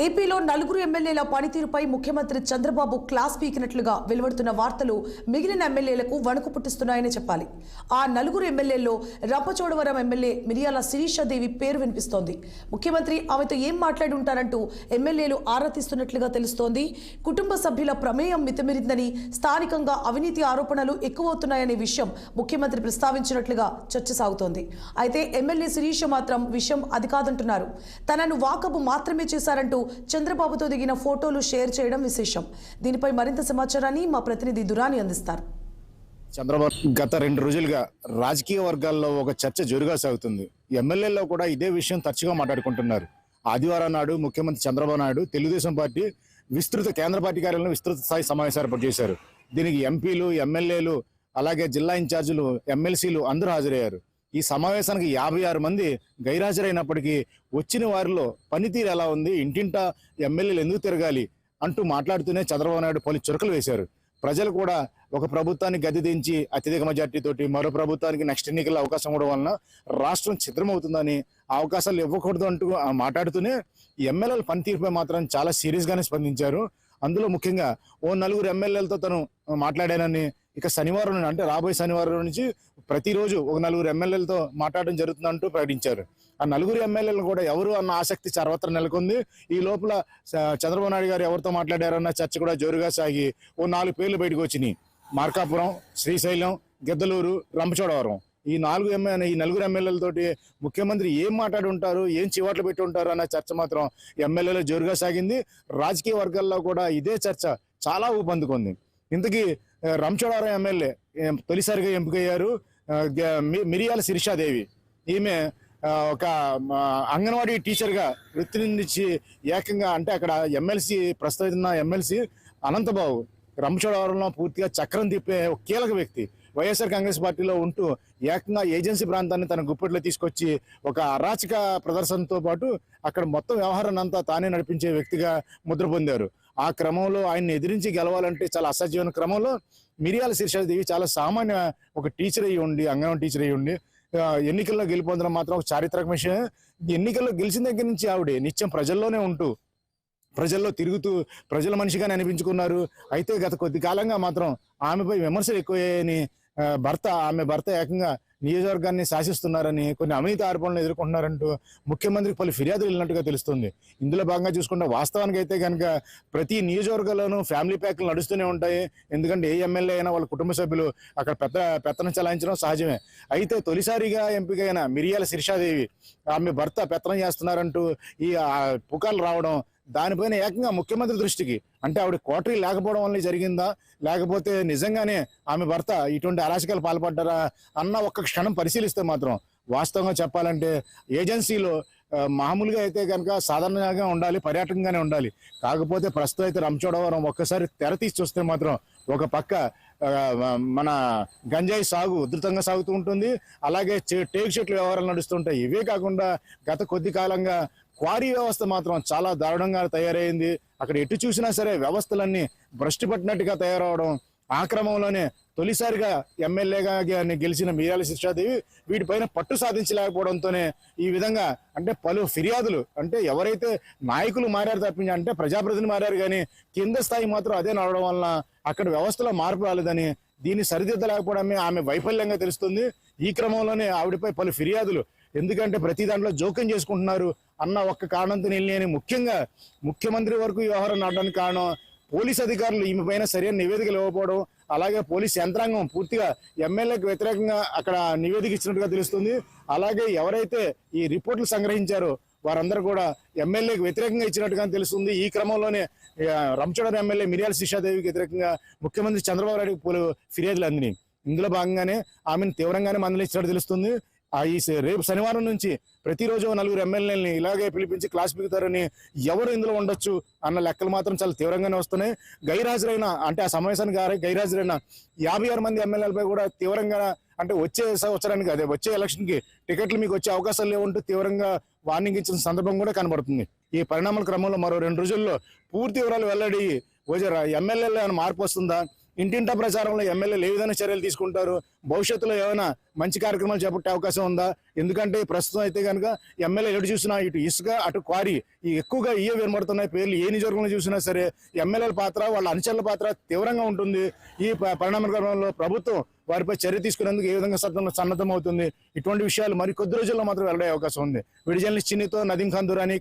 ఏపీలో నలుగురు ఎమ్మెల్యేల పనితీరుపై ముఖ్యమంత్రి చంద్రబాబు క్లాస్ పీకినట్లుగా వెలువడుతున్న వార్తలు మిగిలిన ఎమ్మెల్యేలకు వణుకు పుట్టిస్తున్నాయని చెప్పాలి. ఆ నలుగురు ఎమ్మెల్యేల్లో రంపచోడవరం ఎమ్మెల్యే మిరియాల శిరీషాదేవి పేరు వినిపిస్తోంది. ముఖ్యమంత్రి ఆమెతో ఏం మాట్లాడి ఉంటారంటూ ఎమ్మెల్యేలు ఆరా తీస్తున్నట్లుగా తెలుస్తోంది. కుటుంబ సభ్యుల ప్రమేయం మితిమీరిందని, స్థానికంగా అవినీతి ఆరోపణలు ఎక్కువవుతున్నాయనే విషయం ముఖ్యమంత్రి ప్రస్తావించినట్లుగా చర్చ సాగుతోంది. అయితే ఎమ్మెల్యే శిరీష మాత్రం విషయం అది కాదంటున్నారు. తనను వాకబు మాత్రమే చేశారంటూ చంద్రబాబుతో దిగిన ఫోటోలు షేర్ చేయడం విశేషం. దీనిపై మరింత సమాచారాన్ని మా ప్రతినిధి దురాని అందిస్తారు. చంద్రబాబు గత 2 రోజులుగా రాజకీయ వర్గాల్లో ఒక చర్చ జోరుగా సాగుతుంది. ఎమ్మెల్యేల్లో కూడా ఇదే విషయం తరచుగా మాట్లాడుకుంటున్నారు. ఆదివారం నాడు ముఖ్యమంత్రి చంద్రబాబు నాయుడు తెలుగుదేశం పార్టీ కేంద్ర పార్టీ కార్యాలయంలో విస్తృత స్థాయి సమావేశం ఏర్పాటు చేశారు. దీనికి ఎంపీలు, ఎమ్మెల్యేలు, అలాగే జిల్లా ఇన్ఛార్జీలు, ఎమ్మెల్సీలు అందరూ హాజరయ్యారు. ఈ సమావేశానికి 56 మంది గైరాజరైనప్పటికీ వచ్చిన వారిలో పనితీరు ఎలా ఉంది, ఇంటింటా ఎమ్మెల్యేలు ఎందుకు తిరగాలి అంటూ మాట్లాడుతూనే చంద్రబాబు నాయుడు పలు చురకలు వేశారు. ప్రజలు కూడా ఒక ప్రభుత్వాన్ని గద్దె దించి అత్యధిక మెజార్టీతోటి మరో ప్రభుత్వానికి నెక్స్ట్ ఎన్నికల్లో అవకాశం ఇవ్వడం వలన రాష్ట్రం ఛిద్రమవుతుందని, అవకాశాలు ఇవ్వకూడదు అంటూ మాట్లాడుతూనే ఎమ్మెల్యేల పనితీరుపై మాత్రం చాలా సీరియస్గానే స్పందించారు. అందులో ముఖ్యంగా 4 ఎమ్మెల్యేలతో తను మాట్లాడానని, ఇక శనివారం అంటే రాబోయే శనివారం నుంచి ప్రతిరోజు 4 ఎమ్మెల్యేలతో మాట్లాడడం జరుగుతుందంటూ ప్రకటించారు. ఆ 4 ఎమ్మెల్యేలు కూడా ఎవరు అన్న ఆసక్తి సర్వత్రా నెలకొంది. ఈ లోపల చంద్రబాబు నాయుడు గారు ఎవరితో మాట్లాడారన్న చర్చ కూడా జోరుగా సాగి 4 పేర్లు బయటకు వచ్చినాయి. మార్కాపురం, శ్రీశైలం, గిద్దలూరు, రంపచోడవరం. ఈ 4 ఎమ్మెల్యేలతోటి ముఖ్యమంత్రి ఏం మాట్లాడి ఉంటారు, ఏం చివాట్లు పెట్టి ఉంటారు అన్న చర్చ మాత్రం ఎమ్మెల్యేలో జోరుగా సాగింది. రాజకీయ వర్గాల్లో కూడా ఇదే చర్చ చాలా ఊపందుకుంది. ఇంతకీ రంపచోడవరం ఎమ్మెల్యే తొలిసారిగా ఎంపికయ్యారు మిరియాల శిరీషాదేవి. ఈమె ఒక అంగన్వాడీ టీచర్గా వృత్తి నుంచి ఏకంగా అంటే అక్కడ ఎమ్మెల్సీ ప్రస్తుతం ఎమ్మెల్సీ అనంతబాబు రంపచోడవరంలో పూర్తిగా చక్రం తిప్పే ఒక కీలక వ్యక్తి. వైఎస్ఆర్ కాంగ్రెస్ పార్టీలో ఉంటూ ఏకంగా ఏజెన్సీ ప్రాంతాన్ని తన గుప్పెట్లో తీసుకొచ్చి ఒక అరాచక ప్రదర్శనతో పాటు అక్కడ మొత్తం వ్యవహారాన్ని అంతా తానే నడిపించే వ్యక్తిగా ముద్ర పొందారు. ఆ క్రమంలో ఆయన్ని ఎదిరించి గెలవాలంటే చాలా అసాధ్యమైన క్రమంలో మిరియాల శిరీషాదేవి చాలా సామాన్య ఒక టీచర్ అయ్యి ఉండి, అంగన్వాడీ టీచర్ అయ్యి ఉండి ఎన్నికల్లో గెలుపొందడం మాత్రం ఒక చారిత్రక విషయం. ఎన్నికల్లో గెలిచిన దగ్గర నుంచి ఆవిడ నిత్యం ప్రజల్లోనే ఉంటూ ప్రజల్లో తిరుగుతూ ప్రజల మనిషిగానే అనిపించుకున్నారు. అయితే గత కొద్ది కాలంగా మాత్రం ఆమెపై విమర్శలు ఎక్కువయ్యాయని, ఆమె భర్త ఏకంగా నియోజకవర్గాన్ని శాసిస్తున్నారని, కొన్ని అవినీతి ఆరోపణలు ఎదుర్కొంటున్నారంటూ ముఖ్యమంత్రికి పలు ఫిర్యాదులు వెళ్ళినట్టుగా తెలుస్తుంది. ఇందులో భాగంగా చూసుకుంటే వాస్తవానికి అయితే కనుక ప్రతి నియోజకవర్గాల్లోనూ ఫ్యామిలీ ప్యాక్లు నడుస్తూనే ఉంటాయి. ఎందుకంటే ఏ ఎమ్మెల్యే అయినా వాళ్ళ కుటుంబ సభ్యులు అక్కడ పెత్తనం చలాయించడం సహజమే. అయితే తొలిసారిగా ఎంపికైన మిరియాల శిరీషాదేవి ఆమె భర్త పెత్తనం చేస్తున్నారంటూ ఈ పుకార్లు రావడం, దానిపైన ఏకంగా ముఖ్యమంత్రి దృష్టికి, అంటే ఆవిడ కోటరీ లేకపోవడం వల్ల జరిగిందా, లేకపోతే నిజంగానే ఆమె భర్త ఇటువంటి అరాచకాలు పాల్పడ్డారా అన్న ఒక్క క్షణం పరిశీలిస్తే మాత్రం వాస్తవంగా చెప్పాలంటే ఏజెన్సీలో మామూలుగా అయితే కనుక సాధారణంగా ఉండాలి, పర్యాటకంగానే ఉండాలి. కాకపోతే ప్రస్తుతం అయితే రంపచోడవరం ఒక్కసారి తెర తీసి చూస్తే మాత్రం ఒక పక్క మన గంజాయి సాగు ఉధృతంగా సాగుతూ ఉంటుంది, అలాగే టేకు చెట్ల వ్యవహారాలు నడుస్తుంటాయి. ఇవే కాకుండా గత కొద్ది కాలంగా క్వారీ వ్యవస్థ మాత్రం చాలా దారుణంగా తయారైంది. అక్కడ ఎటు చూసినా సరే వ్యవస్థలన్నీ భ్రష్టు పట్టినట్టుగా తయారవడం, ఆ క్రమంలోనే తొలిసారిగా ఎమ్మెల్యేగా గెలిచిన మిరియాల శిరీషాదేవి వీటిపైన పట్టు సాధించలేకపోవడంతోనే ఈ విధంగా అంటే పలు ఫిర్యాదులు, అంటే ఎవరైతే నాయకులు మారారు తప్పించి అంటే ప్రజాప్రతినిధులు మారారు కానీ కింద స్థాయి మాత్రం అదే నడవడం వలన అక్కడ వ్యవస్థలో మార్పు రాలేదని, దీన్ని సరిదిద్దలేకపోవడమే ఆమె వైఫల్యంగా తెలుస్తుంది. ఈ క్రమంలోనే ఆవిడపై పలు ఫిర్యాదులు, ఎందుకంటే ప్రతి దాంట్లో జోక్యం చేసుకుంటున్నారు అన్న ఒక్క కారణంతో వెళ్ళని, ముఖ్యంగా ముఖ్యమంత్రి వరకు వ్యవహారం నడడానికి కారణం పోలీస్ అధికారులు ఈమె పైన సరైన నివేదికలు ఇవ్వకపోవడం, అలాగే పోలీస్ యంత్రాంగం పూర్తిగా ఎమ్మెల్యేకి వ్యతిరేకంగా అక్కడ నివేదిక ఇచ్చినట్టుగా తెలుస్తుంది. అలాగే ఎవరైతే ఈ రిపోర్టులు సంగ్రహించారో వారందరూ కూడా ఎమ్మెల్యేకి వ్యతిరేకంగా ఇచ్చినట్టుగా తెలుస్తుంది. ఈ క్రమంలోనే రంపచోడవరం ఎమ్మెల్యే మిరియాల శిరీషాదేవికి వ్యతిరేకంగా ముఖ్యమంత్రి చంద్రబాబు నాయుడుకి పలు ఫిర్యాదులు అందినాయి. ఇందులో భాగంగానే ఆమెను తీవ్రంగానే మందలించినట్టు తెలుస్తుంది. రేపు శనివారం నుంచి ప్రతిరోజు 4 ఎమ్మెల్యేలని ఇలాగే పిలిపించి క్లాస్ పీకుతారని, ఎవరు ఇందులో ఉండొచ్చు అన్న లెక్కలు మాత్రం చాలా తీవ్రంగానే వస్తున్నాయి. గైరాజరైన అంటే ఆ సమావేశానికి గైరాజరైన 56 మంది ఎమ్మెల్యేలపై కూడా తీవ్రంగా, అంటే వచ్చే సంవత్సరానికి వచ్చే ఎలక్షన్కి టికెట్లు మీకు వచ్చే అవకాశాలు లేవంటూ తీవ్రంగా వార్నింగ్ ఇచ్చిన సందర్భం కూడా కనబడుతుంది. ఈ పరిణామాల క్రమంలో మరో 2 రోజుల్లో పూర్తి వివరాలు వెల్లడి ఎమ్మెల్యేలో ఏమైనా మార్పు వస్తుందా, ఇంటింటా ప్రచారంలో ఎమ్మెల్యేలు ఏ విధంగా చర్యలు తీసుకుంటారు? భవిష్యత్తులో ఏమైనా మంచి కార్యక్రమాలు చేపట్టే అవకాశం ఉందా? ఎందుకంటే ప్రస్తుతం అయితే కనుక ఎమ్మెల్యేలు ఎటు చూసినా ఇటు ఇసుక అటు క్వారీ ఈ ఎక్కువగా ఇవే వినబడుతున్నాయి పేర్లు. ఏ నియోజకవర్గంలో చూసినా సరే ఎమ్మెల్యేల పాత్ర వాళ్ళ అనుచరుల పాత్ర తీవ్రంగా ఉంటుంది. ఈ పరిణామక్రమంలో ప్రభుత్వం వారిపై చర్య తీసుకునేందుకు ఏ విధంగా సన్నద్ధం అవుతుంది? ఇటువంటి విషయాలు మరి కొద్ది రోజుల్లో మాత్రం వెల్లడే అవకాశం ఉంది. విడిజల్ని చిన్నితో నదీం ఖాన్ దురాని.